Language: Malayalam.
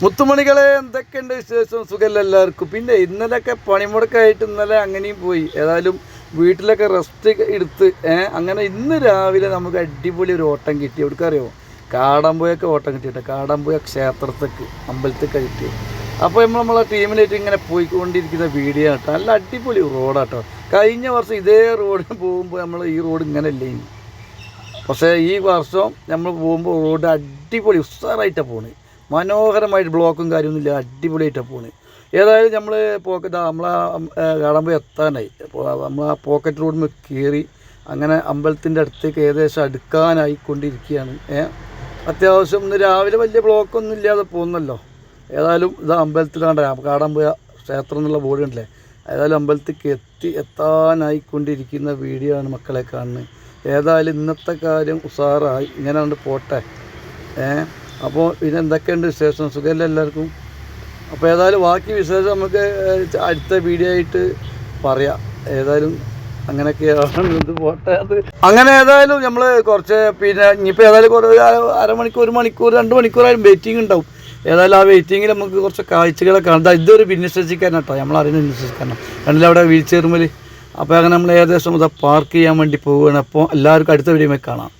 മുത്തുമണികളെ എന്തൊക്കെയുണ്ട് വിശേഷം? സുഖമല്ല എല്ലാവർക്കും. പിന്നെ ഇന്നലെയൊക്കെ പണിമുടക്കായിട്ട് ഇന്നലെ അങ്ങനെയും പോയി. ഏതായാലും വീട്ടിലൊക്കെ റെസ്റ്റ് എടുത്ത് അങ്ങനെ ഇന്ന് രാവിലെ നമുക്ക് അടിപൊളി ഒരു ഓട്ടം കിട്ടി. എവിടേക്കറിയോ? കാടാമ്പുഴയൊക്കെ ഓട്ടം കിട്ടിയിട്ട് കാടാമ്പുഴ ക്ഷേത്രത്തേക്ക് അമ്പലത്തേക്ക് കിട്ടി. അപ്പോൾ നമ്മളെ ടീമിനായിട്ട് ഇങ്ങനെ പോയിക്കൊണ്ടിരിക്കുന്ന വീഡിയോ കേട്ടോ. നല്ല അടിപൊളി റോഡാട്ടോ. കഴിഞ്ഞ വർഷം ഇതേ റോഡിന് പോകുമ്പോൾ നമ്മൾ ഈ റോഡ് ഇങ്ങനെ അല്ലേ, പക്ഷേ ഈ വർഷം നമ്മൾ പോകുമ്പോൾ റോഡ് അടിപൊളി ഉഷാറായിട്ടാണ് പോകുന്നത്. മനോഹരമായിട്ട് ബ്ലോക്കും കാര്യമൊന്നുമില്ല, അടിപൊളിയായിട്ടാണ് പോകുന്നത്. ഏതായാലും നമ്മൾ നമ്മളെ കാടാമ്പുഴ എത്താനായി. അപ്പോൾ നമ്മൾ ആ പോക്കറ്റ് റോഡിൽ കയറി അങ്ങനെ അമ്പലത്തിൻ്റെ അടുത്തേക്ക് ഏകദേശം അടുക്കാനായിക്കൊണ്ടിരിക്കുകയാണ്. അത്യാവശ്യം ഇന്ന് രാവിലെ വലിയ ബ്ലോക്കൊന്നും ഇല്ലാതെ പോകുന്നല്ലോ. ഏതായാലും ഇത് അമ്പലത്തിലാണ്ട് കാടാമ്പുഴ ക്ഷേത്രം എന്നുള്ള ബോർഡ് ഉണ്ടല്ലേ, ഏതായാലും അമ്പലത്തിലേക്ക് എത്താനായിക്കൊണ്ടിരിക്കുന്ന വീഡിയോ ആണ് മക്കളെ കാണുന്നത്. ഏതായാലും ഇന്നത്തെ കാര്യം ഉഷാറായി, ഇങ്ങനെ കൊണ്ട് പോട്ടെ. അപ്പോൾ പിന്നെ എന്തൊക്കെയുണ്ട് വിശേഷം? സുഖമല്ല എല്ലാവർക്കും. അപ്പോൾ ഏതായാലും ബാക്കി വിശേഷം നമുക്ക് അടുത്ത വീഡിയോ ആയിട്ട് പറയാം. ഏതായാലും അങ്ങനെയൊക്കെയാണ് ഇത് പോട്ടെ. അത് അങ്ങനെ ഏതായാലും നമ്മൾ കുറച്ച് പിന്നെ ഇനിയിപ്പോൾ ഏതായാലും അരമണിക്കൂർ, 1 മണിക്കൂർ, 2 മണിക്കൂറായാലും വെയിറ്റിംഗ് ഉണ്ടാവും. ഏതായാലും ആ വെയിറ്റിങ്ങിൽ നമുക്ക് കുറച്ച് കാഴ്ചകളൊക്കെ കാണാം. ഇതൊരു ഭിന്നശേഷിക്കാരൻ കേട്ടോ, നമ്മളറിയുന്ന ഭിന്നശേഷിക്കാരനാണ്. കണ്ടില്ല അവിടെ വീൽ ചെയർമേൽ. അപ്പോൾ അങ്ങനെ നമ്മൾ ഏകദേശം പാർക്ക് ചെയ്യാൻ വേണ്ടി പോവുകയാണ്. അപ്പോൾ എല്ലാവർക്കും അടുത്ത വീഡിയോയിൽ കാണാം.